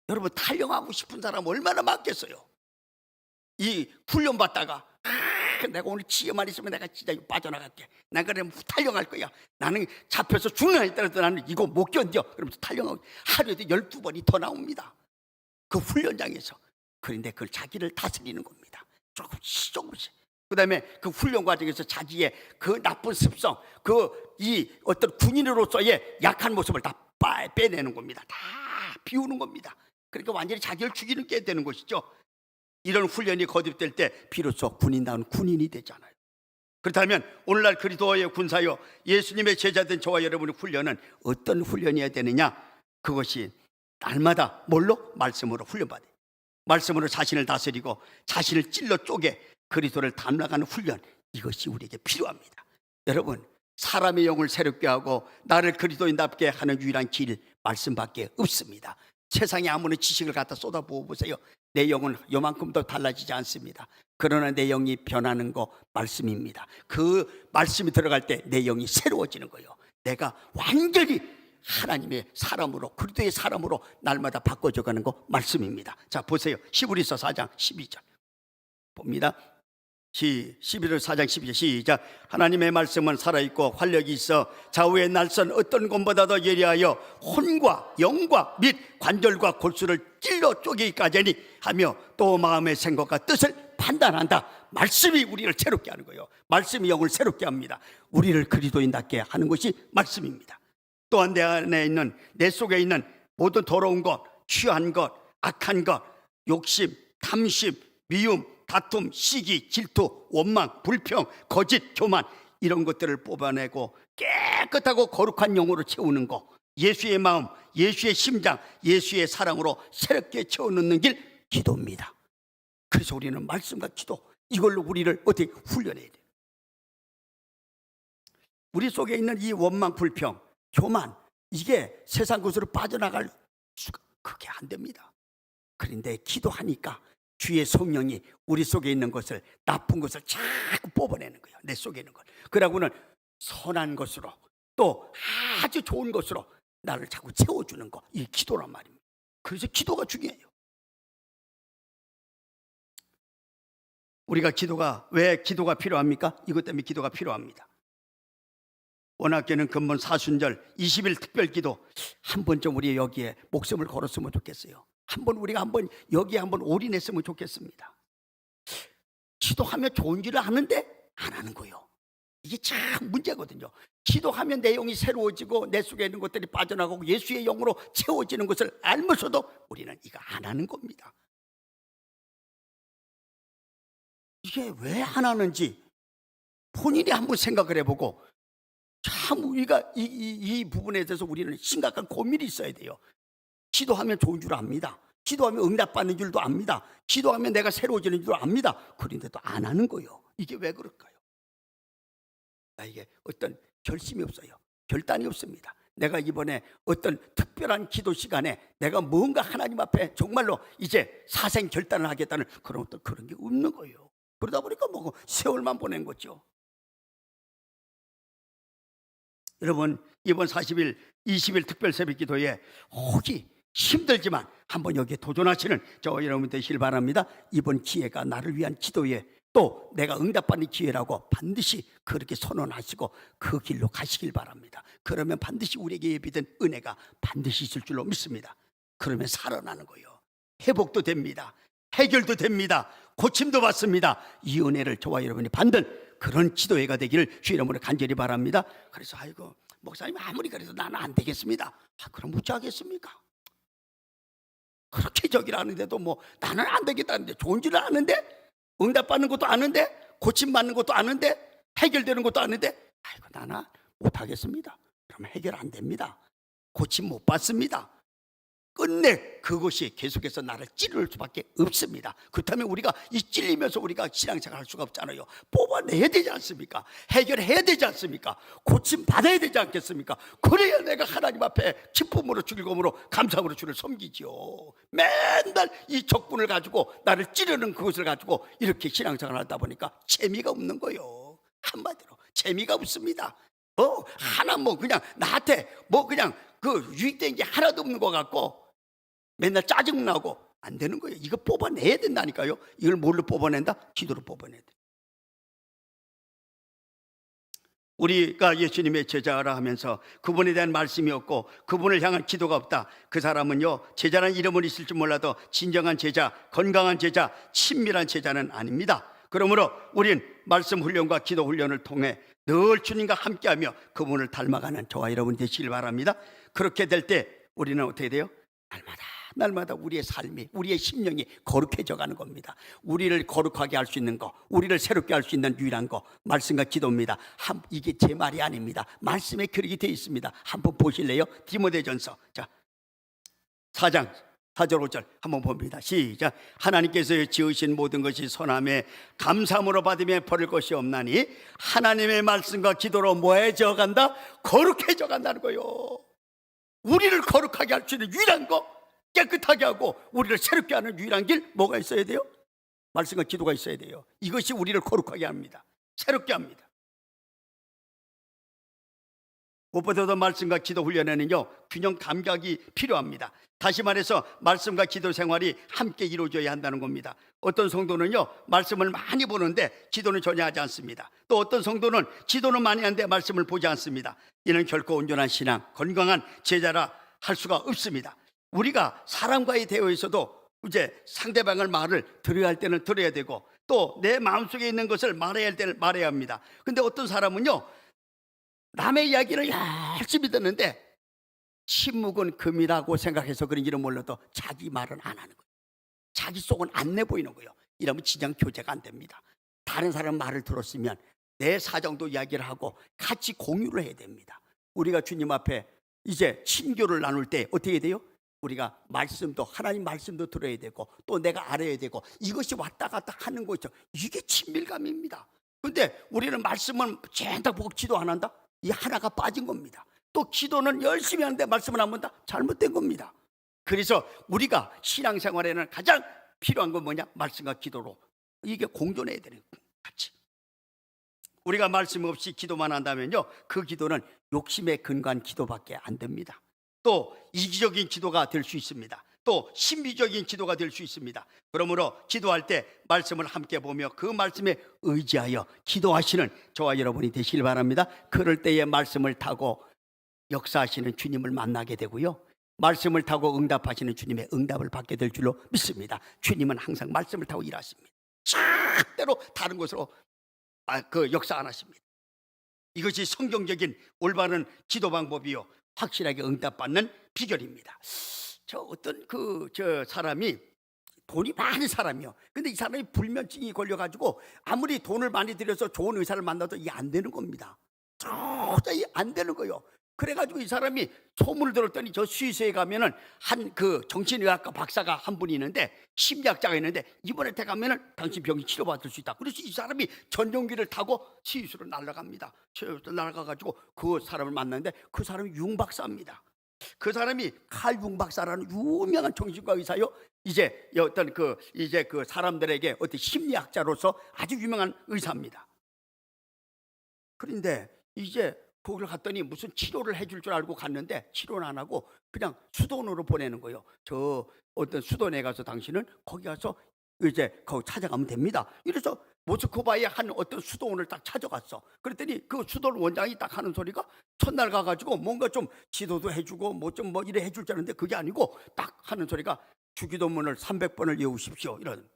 여러분, 탈영하고 싶은 사람 얼마나 많겠어요? 이 훈련 받다가 내가 오늘 지혜만 있으면 내가 진짜 빠져나갈게, 난 그래 탈영할 거야, 나는 잡혀서 죽는 한이 따라서 나는 이거 못 견뎌, 그러면서 탈영하고 하루에도 12번이 더 나옵니다, 그 훈련장에서. 그런데 그걸 자기를 다스리는 겁니다. 조금씩. 그 다음에 그 훈련 과정에서 자기의 그 나쁜 습성, 이 어떤 군인으로서의 약한 모습을 다 빼내는 겁니다. 다 비우는 겁니다. 그러니까 완전히 자기를 죽이는 게 되는 것이죠. 이런 훈련이 거듭될 때 비로소 군인다운 군인이 되잖아요. 그렇다면 오늘날 그리스도의 군사요, 예수님의 제자된 저와 여러분의 훈련은 어떤 훈련이어야 되느냐? 그것이 날마다 뭘로? 말씀으로 훈련받아요. 말씀으로 자신을 다스리고 자신을 찔러 쪼개 그리스도를 닮아가는 훈련, 이것이 우리에게 필요합니다. 여러분, 사람의 영을 새롭게 하고 나를 그리스도인답게 하는 유일한 길, 말씀밖에 없습니다. 세상에 아무런 지식을 갖다 쏟아부어 보세요. 내 영은 요만큼도 달라지지 않습니다. 그러나 내 영이 변하는 거 말씀입니다. 그 말씀이 들어갈 때 내 영이 새로워지는 거예요. 내가 완전히 하나님의 사람으로, 그리스도의 사람으로 날마다 바꿔져가는 거 말씀입니다. 자, 보세요. 히브리서 4장 12절 봅니다. 11월 4장 12절 시작. 하나님의 말씀은 살아있고 활력이 있어 좌우의 날선 어떤 것보다도 예리하여 혼과 영과 및 관절과 골수를 찔러 쪼개기까지 하니 하며 또 마음의 생각과 뜻을 판단한다. 말씀이 우리를 새롭게 하는 거예요. 말씀이 영을 새롭게 합니다. 우리를 그리스도인답게 하는 것이 말씀입니다. 또한 내 안에 있는, 내 속에 있는 모든 더러운 것, 취한 것, 악한 것, 욕심, 탐심, 미움, 다툼, 시기, 질투, 원망, 불평, 거짓, 교만, 이런 것들을 뽑아내고 깨끗하고 거룩한 영으로 채우는 거, 예수의 마음, 예수의 심장, 예수의 사랑으로 새롭게 채워넣는 길, 기도입니다. 그래서 우리는 말씀과 기도, 이걸로 우리를 어떻게 훈련해야 돼요. 우리 속에 있는 이 원망, 불평, 교만, 이게 세상 것으로 빠져나갈 수가 그게 안 됩니다. 그런데 기도하니까 주의 성령이 우리 속에 있는 것을, 나쁜 것을 자꾸 뽑아내는 거예요. 내 속에 있는 것. 그러고는 선한 것으로, 또 아주 좋은 것으로 나를 자꾸 채워주는 거, 이 기도란 말입니다. 그래서 기도가 중요해요. 우리가 왜 기도가 필요합니까? 이것 때문에 기도가 필요합니다. 원학교는 근본 사순절 20일 특별기도 한 번 좀 우리 여기에 목숨을 걸었으면 좋겠어요. 우리가 여기에 한번 올인했으면 좋겠습니다. 기도하면 좋은 줄을 아는데 안 하는 거예요. 이게 참 문제거든요. 기도하면 내용이 새로워지고 내 속에 있는 것들이 빠져나가고 예수의 영으로 채워지는 것을 알면서도 우리는 이거 안 하는 겁니다. 이게 왜 안 하는지 본인이 한번 생각을 해보고, 참 우리가 이 부분에 대해서 우리는 심각한 고민이 있어야 돼요. 기도하면 좋은 줄 압니다. 기도하면 응답받는 줄도 압니다. 기도하면 내가 새로워지는 줄도 압니다. 그런데도 안 하는 거예요. 이게 왜 그럴까요? 나에게 어떤 결심이 없어요. 결단이 없습니다. 내가 이번에 어떤 특별한 기도 시간에 내가 뭔가 하나님 앞에 정말로 이제 사생 결단을 하겠다는 그런 게 없는 거예요. 그러다 보니까 뭐 세월만 보낸 거죠. 여러분, 이번 40일 20일 특별 새벽 기도에 혹이 힘들지만 한번 여기에 도전하시는 저 여러분 되시길 바랍니다. 이번 기회가 나를 위한 기도에, 또 내가 응답받는 기회라고 반드시 그렇게 선언하시고 그 길로 가시길 바랍니다. 그러면 반드시 우리에게 예비된 은혜가 반드시 있을 줄로 믿습니다. 그러면 살아나는 거예요. 회복도 됩니다. 해결도 됩니다. 고침도 받습니다. 이 은혜를 저와 여러분이 받는 그런 기도회가 되기를 주 이름으로 간절히 바랍니다. 그래서 아이고 목사님 아무리 그래도 나는 안 되겠습니다. 그럼 어찌하겠습니까? 그렇게 저기를 하는데도 뭐 나는 안 되겠다는데, 좋은 줄을 아는데, 응답받는 것도 아는데, 고침받는 것도 아는데, 해결되는 것도 아는데, 아이고 나는 못하겠습니다. 그러면 해결 안 됩니다. 고침 못 받습니다. 끝내 그것이 계속해서 나를 찌를 수밖에 없습니다. 그렇다면 우리가 이 찔리면서 우리가 신앙생활 할 수가 없잖아요. 뽑아내야 되지 않습니까? 해결해야 되지 않습니까? 고침 받아야 되지 않겠습니까? 그래야 내가 하나님 앞에 기쁨으로 즐거움으로 감사함으로 주를 섬기죠. 맨날 이 적분을 가지고 나를 찌르는 그것을 가지고 이렇게 신앙생활을 하다 보니까 재미가 없는 거예요. 한마디로 재미가 없습니다. 하나 그냥 나한테 그냥 그 유익된 게 하나도 없는 것 같고 맨날 짜증나고 안 되는 거예요. 이거 뽑아내야 된다니까요. 이걸 뭘로 뽑아낸다? 기도로 뽑아내야 돼. 우리가 예수님의 제자라 하면서 그분에 대한 말씀이 없고 그분을 향한 기도가 없다. 그 사람은요, 제자라는 이름은 있을지 몰라도 진정한 제자, 건강한 제자, 친밀한 제자는 아닙니다. 그러므로 우린 말씀 훈련과 기도 훈련을 통해 늘 주님과 함께하며 그분을 닮아가는 저와 여러분 되시길 바랍니다. 그렇게 될 때 우리는 어떻게 돼요? 날마다 우리의 삶이, 우리의 심령이 거룩해져 가는 겁니다. 우리를 거룩하게 할 수 있는 거, 우리를 새롭게 할 수 있는 유일한 거, 말씀과 기도입니다. 이게 제 말이 아닙니다. 말씀에 그렇게 되어 있습니다. 한번 보실래요? 디모데전서 4장 4절 5절 한번 봅니다. 시작. 하나님께서 지으신 모든 것이 선함에 감사함으로 받으며 버릴 것이 없나니 하나님의 말씀과 기도로 뭐해져 간다? 거룩해져 간다는 거예요. 우리를 거룩하게 할 수 있는 유일한 거, 깨끗하게 하고 우리를 새롭게 하는 유일한 길 뭐가 있어야 돼요? 말씀과 기도가 있어야 돼요. 이것이 우리를 거룩하게 합니다. 새롭게 합니다. 무엇보다도 말씀과 기도 훈련에는요, 균형 감각이 필요합니다. 다시 말해서 말씀과 기도 생활이 함께 이루어져야 한다는 겁니다. 어떤 성도는요, 말씀을 많이 보는데 기도는 전혀 하지 않습니다. 또 어떤 성도는 기도는 많이 하는데 말씀을 보지 않습니다. 이는 결코 온전한 신앙, 건강한 제자라 할 수가 없습니다. 우리가 사람과의 대화에서도 이제 상대방의 말을 들어야 할 때는 들어야 되고, 또 내 마음속에 있는 것을 말해야 할 때는 말해야 합니다. 근데 어떤 사람은요, 남의 이야기를 열심히 듣는데 침묵은 금이라고 생각해서 그런지는 몰라도 자기 말은 안 하는 거예요. 자기 속은 안 내보이는 거예요. 이러면 진정 교제가 안 됩니다. 다른 사람 말을 들었으면 내 사정도 이야기를 하고 같이 공유를 해야 됩니다. 우리가 주님 앞에 이제 친교를 나눌 때 어떻게 돼요? 우리가 말씀도, 하나님 말씀도 들어야 되고, 또 내가 알아야 되고, 이것이 왔다 갔다 하는 거죠. 이게 친밀감입니다. 근데 우리는 말씀은 젠다 보고 기도 안 한다? 이 하나가 빠진 겁니다. 또 기도는 열심히 하는데 말씀을 안 본다? 잘못된 겁니다. 그래서 우리가 신앙생활에는 가장 필요한 건 뭐냐? 말씀과 기도로 이게 공존해야 되는 거예요. 같이. 우리가 말씀 없이 기도만 한다면요, 그 기도는 욕심에 근거한 기도밖에 안 됩니다. 또 이기적인 기도가 될 수 있습니다. 또 신비적인 기도가 될 수 있습니다. 그러므로 기도할 때 말씀을 함께 보며 그 말씀에 의지하여 기도하시는 저와 여러분이 되시길 바랍니다. 그럴 때에 말씀을 타고 역사하시는 주님을 만나게 되고요, 말씀을 타고 응답하시는 주님의 응답을 받게 될 줄로 믿습니다. 주님은 항상 말씀을 타고 일하십니다. 절대로 다른 것으로 역사 안 하십니다. 이것이 성경적인 올바른 기도 방법이요, 확실하게 응답받는 비결입니다. 어떤 사람이 돈이 많은 사람이요, 근데 이 사람이 불면증이 걸려가지고 아무리 돈을 많이 들여서 좋은 의사를 만나도 이게 안 되는 겁니다. 도저히 안 되는 거예요. 그래가지고 이 사람이 소문을 들었더니 저 스위스에 가면은 한 정신의학과 박사가 한 분이 있는데, 심리학자가 있는데, 이번에 가면은 당신 병이 치료받을 수 있다. 그래서 이 사람이 전용기를 타고 스위스로 날아갑니다. 스위스로 날아가가지고 그 사람을 만났는데, 그 사람이 융 박사입니다. 그 사람이 칼 융 박사라는 유명한 정신과 의사요. 이제 어떤 그 사람들에게 어떤 심리학자로서 아주 유명한 의사입니다. 그런데 이제 거기를 갔더니 무슨 치료를 해줄 줄 알고 갔는데 치료는 안 하고 그냥 수도원으로 보내는 거예요. 저 어떤 수도원에 가서 당신은 거기 가서 이제 거기 찾아가면 됩니다. 이래서 모스크바에 한 어떤 수도원을 딱 찾아갔어. 그랬더니 그 수도원 원장이 딱 하는 소리가, 첫날 가가지고 뭔가 좀 지도도 해주고 뭐 이래 해줄 줄 알았는데 그게 아니고 딱 하는 소리가, 주기도문을 300번을 외우십시오, 이런.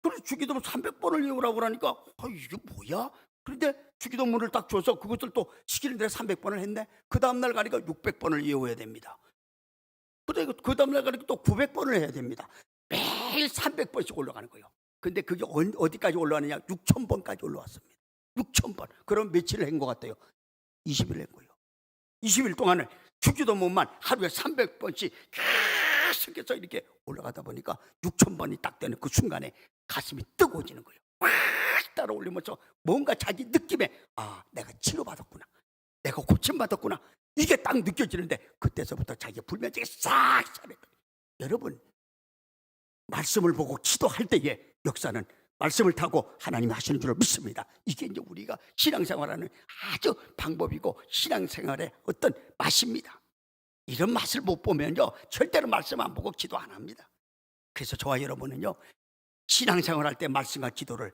그래서 주기도문 300번을 외우라고 그러니까 이게 뭐야? 그런데 주기도문을 딱 줘서 그것을 또 시키는 대로 300번을 했네. 그 다음날 가니까 600번을 외워야 됩니다. 그 다음날 가니까 또 900번을 해야 됩니다. 매일 300번씩 올라가는 거예요. 근데 그게 어디까지 올라가느냐? 6,000번까지 올라왔습니다. 6,000번. 그럼 며칠을 한 것 같아요? 20일 한 거예요. 20일 동안을 주기도문만 하루에 300번씩 계속해서 이렇게 올라가다 보니까 6,000번이 딱 되는 그 순간에 가슴이 뜨거워지는 거예요. 막 따라 올리면서 뭔가 자기 느낌에, 내가 치료받았구나, 내가 고침받았구나, 이게 딱 느껴지는데, 그때서부터 자기 불면증이 싹 사라져요. 여러분, 말씀을 보고 기도할 때의 역사는 말씀을 타고 하나님이 하시는 줄을 믿습니다. 이게 이제 우리가 신앙생활하는 아주 방법이고 신앙생활의 어떤 맛입니다. 이런 맛을 못 보면요, 절대로 말씀 안 보고 기도 안 합니다. 그래서 저와 여러분은요, 신앙생활할 때 말씀과 기도를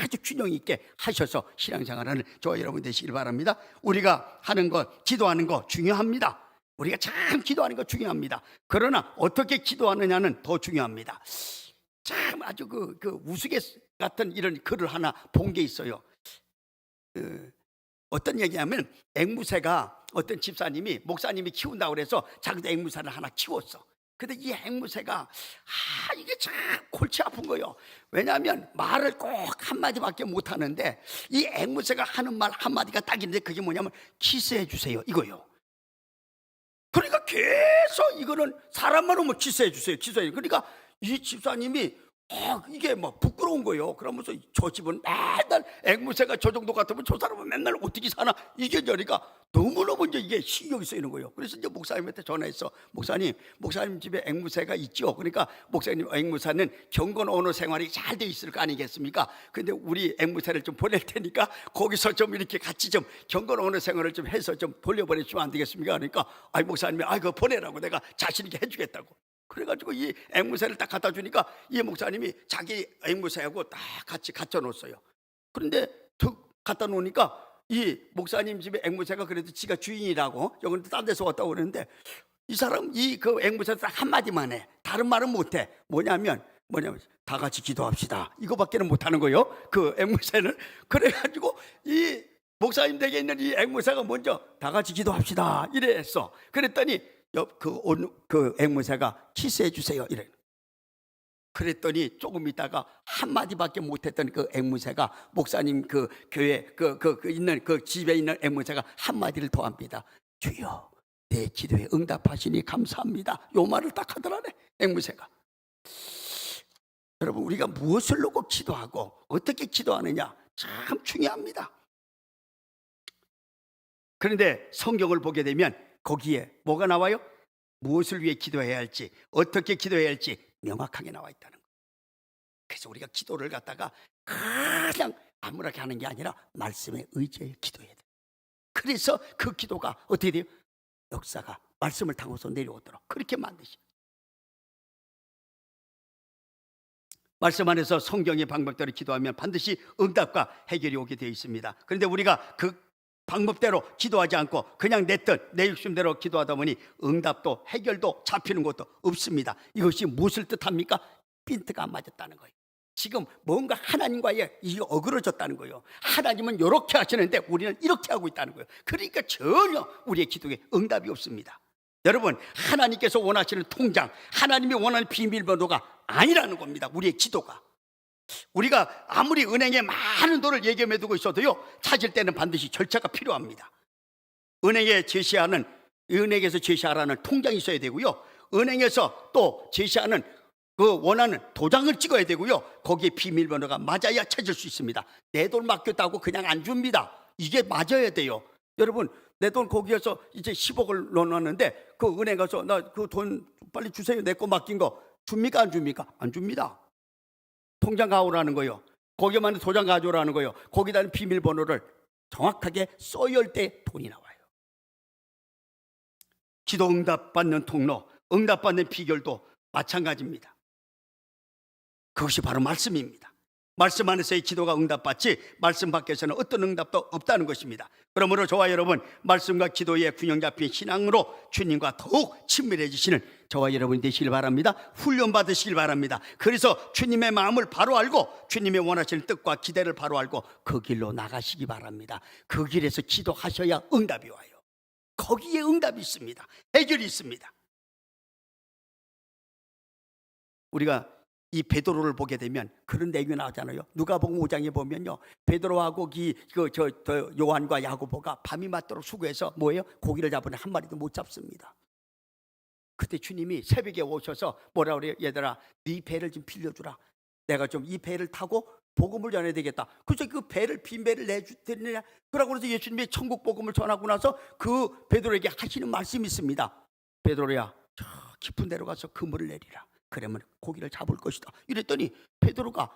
아주 균형 있게 하셔서 신앙생활하는 저와 여러분 되시길 바랍니다. 우리가 하는 것, 기도하는 거 중요합니다. 우리가 참 기도하는 거 중요합니다. 그러나 어떻게 기도하느냐는 더 중요합니다. 참 아주 우스갯 같은 이런 글을 하나 본 게 있어요. 어떤 얘기냐면, 앵무새가 어떤 집사님이, 목사님이 키운다고 그래서 자기도 앵무새를 하나 키웠어. 근데 이 앵무새가 이게 참 골치 아픈 거예요. 왜냐하면 말을 꼭 한마디밖에 못하는데, 이 앵무새가 하는 말 한마디가 딱 있는데, 그게 뭐냐면 키스해 주세요, 이거요. 그러니까 계속 이거는 사람만 오면 키스해 주세요, 키스해. 그러니까 이 집사님이 이게 뭐 부끄러운 거예요. 그러면서 저 집은 맨날 앵무새가 저 정도 같으면 저 사람은 맨날 어떻게 사나, 이게 저리가 너무너무 이제 이게 신경이 쓰이는 거예요. 그래서 이제 목사님한테 전화해서, 목사님 집에 앵무새가 있죠. 그러니까 목사님, 앵무새는 경건 언어 생활이 잘 돼 있을 거 아니겠습니까? 근데 우리 앵무새를 좀 보낼 테니까 거기서 좀 이렇게 같이 좀 경건 언어 생활을 좀 해서 좀 돌려보내주면 안 되겠습니까? 그러니까 목사님이 그거 보내라고, 내가 자신 있게 해주겠다고. 그래가지고 이 앵무새를 딱 갖다 주니까 이 목사님이 자기 앵무새하고 딱 같이 갖춰 놓았어요. 그런데 툭 갖다 놓으니까 이 목사님 집에 앵무새가 그래도 지가 주인이라고, 여기는 딴 데서 왔다고 그러는데, 이 사람 그 앵무새 딱 한마디만 해. 다른 말은 못해. 뭐냐면 다 같이 기도합시다, 이거밖에는 못하는 거예요, 그 앵무새는. 그래가지고 이 목사님 댁에 있는 이 앵무새가 먼저 다 같이 기도합시다 이래 했어. 그랬더니 그 앵무새가 키스해 주세요 이래. 그랬더니 조금 있다가 한마디밖에 못했던 그 앵무새가, 목사님 그 교회 있는 그 집에 있는 앵무새가 한마디를 더 합니다. 주여, 내 기도에 응답하시니 감사합니다. 요 말을 딱 하더라네, 앵무새가. 여러분, 우리가 무엇을 놓고 기도하고 어떻게 기도하느냐 참 중요합니다. 그런데 성경을 보게 되면 거기에 뭐가 나와요? 무엇을 위해 기도해야 할지, 어떻게 기도해야 할지 명확하게 나와 있다는 거예요. 그래서 우리가 기도를 갖다가 그냥 아무렇게 하는 게 아니라 말씀에 의지해 기도해야 돼요. 그래서 그 기도가 어떻게 돼요? 역사가 말씀을 타고서 내려오도록 그렇게 만드셔요. 말씀 안에서 성경의 방법대로 기도하면 반드시 응답과 해결이 오게 되어 있습니다. 그런데 우리가 그 방법대로 기도하지 않고 그냥 내 욕심대로 기도하다 보니 응답도 해결도 잡히는 것도 없습니다. 이것이 무엇을 뜻합니까? 핀트가 안 맞았다는 거예요. 지금 뭔가 하나님과의 이게 어그러졌다는 거예요. 하나님은 이렇게 하시는데 우리는 이렇게 하고 있다는 거예요. 그러니까 전혀 우리의 기도에 응답이 없습니다. 여러분, 하나님께서 원하시는 통장, 하나님이 원하는 비밀번호가 아니라는 겁니다, 우리의 기도가. 우리가 아무리 은행에 많은 돈을 예금해 두고 있어도요, 찾을 때는 반드시 절차가 필요합니다. 은행에서 제시하라는 통장이 있어야 되고요, 은행에서 또 제시하는 그 원하는 도장을 찍어야 되고요, 거기에 비밀번호가 맞아야 찾을 수 있습니다. 내 돈 맡겼다고 그냥 안 줍니다. 이게 맞아야 돼요. 여러분, 내 돈 거기에서 이제 10억을 넣어놨는데 그 은행 가서 나 그 돈 빨리 주세요, 내 거 맡긴 거 줍니까 안 줍니까? 안 줍니다. 통장 가오라는 거예요. 거기만 도장 가져오라는 거예요. 거기다 비밀번호를 정확하게 써야 할 때 돈이 나와요. 기도 응답받는 통로, 응답받는 비결도 마찬가지입니다. 그것이 바로 말씀입니다. 말씀 안에서의 기도가 응답받지 말씀 밖에서는 어떤 응답도 없다는 것입니다. 그러므로 저와 여러분, 말씀과 기도의 균형 잡힌 신앙으로 주님과 더욱 친밀해지시는 저와 여러분이 되시길 바랍니다. 훈련 받으시길 바랍니다. 그래서 주님의 마음을 바로 알고 주님의 원하시는 뜻과 기대를 바로 알고 그 길로 나가시기 바랍니다. 그 길에서 기도하셔야 응답이 와요. 거기에 응답이 있습니다. 해결이 있습니다. 우리가 이 베드로를 보게 되면 그런 내용이 나오잖아요. 누가복음 5장에 보면요, 베드로하고 요한과 야고보가 밤이 맞도록 수고해서 뭐예요? 고기를 잡으니 한 마리도 못 잡습니다. 그때 주님이 새벽에 오셔서 뭐라 그래요? 얘들아, 네 배를 좀 빌려주라. 내가 좀 이 배를 타고 복음을 전해야 되겠다. 그래서 그 배를, 빈 배를 내주더니, 그러고 그래서 예수님이 천국 복음을 전하고 나서 그 베드로에게 하시는 말씀이 있습니다. 베드로야, 저 깊은 데로 가서 그물을 내리라. 그러면 고기를 잡을 것이다. 이랬더니 베드로가,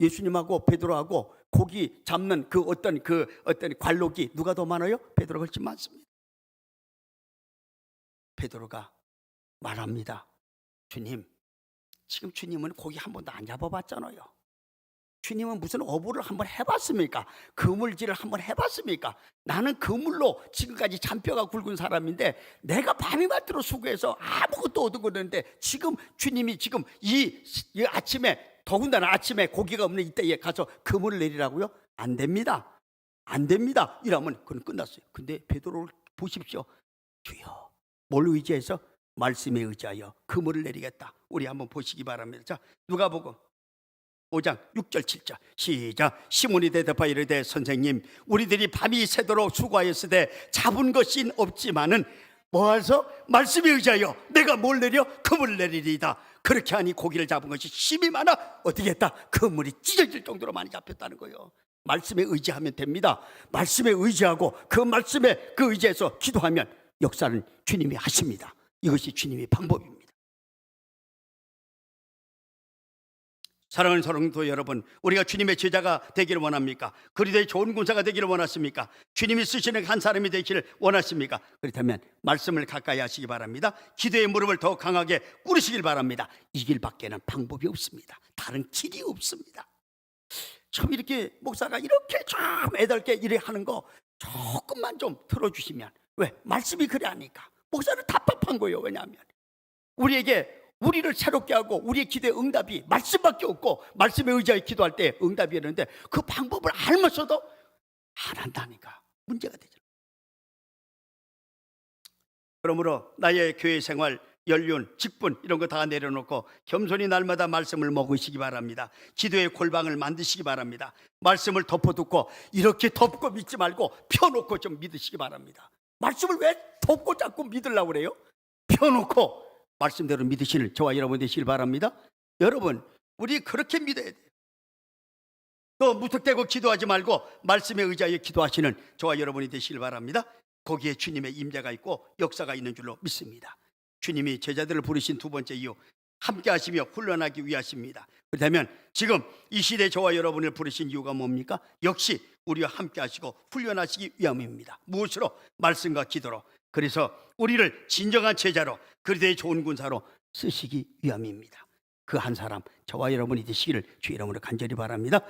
예수님하고 베드로하고 고기 잡는 그 어떤 관록이 누가 더 많아요? 베드로가 훨씬 많습니다. 베드로가 말합니다. 주님, 지금 주님은 고기 한 번도 안 잡아봤잖아요. 주님은 무슨 어부를 한번 해봤습니까? 그물질을 한번 해봤습니까? 나는 그물로 지금까지 잔뼈가 굵은 사람인데 내가 밤이 맞도록 수고해서 아무것도 얻은 거였는데 지금 주님이 지금 이 아침에, 더군다나 아침에 고기가 없는 이때에 가서 그물을 내리라고요? 안 됩니다. 안 됩니다. 이러면 그건 끝났어요. 근데 베드로를 보십시오. 주여, 뭘 의지해서? 말씀에 의지하여 그물을 내리겠다. 우리 한번 보시기 바랍니다. 자, 누가복음 5장 6절 7절 시작. 시몬이 대답하여 이르되 선생님, 우리들이 밤이 새도록 수고하였으되 잡은 것이 없지만은 모아서 말씀에 의지하여 내가 뭘 내려 그물을 내리리이다. 그렇게 하니 고기를 잡은 것이 힘이 많아 어떻게 했다? 그물이 찢어질 정도로 많이 잡혔다는 거예요. 말씀에 의지하면 됩니다. 말씀에 의지하고 그 말씀에 그 의지해서 기도하면 역사는 주님이 하십니다. 이것이 주님의 방법입니다. 사랑하는 성도 여러분, 우리가 주님의 제자가 되기를 원합니까? 그리스도의 좋은 군사가 되기를 원하십니까? 주님이 쓰시는 한 사람이 되기를 원하십니까? 그렇다면 말씀을 가까이 하시기 바랍니다. 기도의 무릎을 더 강하게 꿇으시길 바랍니다. 이 길밖에는 방법이 없습니다. 다른 길이 없습니다. 참 이렇게 목사가 이렇게 좀 애달게 일을 하는 거 조금만 좀 들어주시면, 왜? 말씀이 그래 하니까 목사는 답답한 거예요. 왜냐하면 우리를 새롭게 하고 우리의 기도의 응답이 말씀밖에 없고 말씀에 의지하여 기도할 때 응답이 있는데 그 방법을 알면서도 안 한다니까 문제가 되죠. 그러므로 나의 교회 생활, 연륜, 직분 이런 거 다 내려놓고 겸손히 날마다 말씀을 먹으시기 바랍니다. 기도의 골방을 만드시기 바랍니다. 말씀을 덮어두고 이렇게 덮고 믿지 말고 펴놓고 좀 믿으시기 바랍니다. 말씀을 왜 덮고 자꾸 믿으려고 그래요? 펴놓고 말씀대로 믿으실 저와 여러분 되시길 바랍니다. 여러분, 우리 그렇게 믿어야 돼요. 또 무턱대고 기도하지 말고 말씀에 의지하여 기도하시는 저와 여러분이 되시길 바랍니다. 거기에 주님의 임재가 있고 역사가 있는 줄로 믿습니다. 주님이 제자들을 부르신 두 번째 이유, 함께 하시며 훈련하기 위하십니다. 그렇다면 지금 이 시대 저와 여러분을 부르신 이유가 뭡니까? 역시 우리와 함께 하시고 훈련하시기 위함입니다. 무엇으로? 말씀과 기도로. 그래서 우리를 진정한 제자로, 그리스도의 좋은 군사로 쓰시기 위함입니다. 그 한 사람 저와 여러분이 되시기를 주의 이름으로 간절히 바랍니다.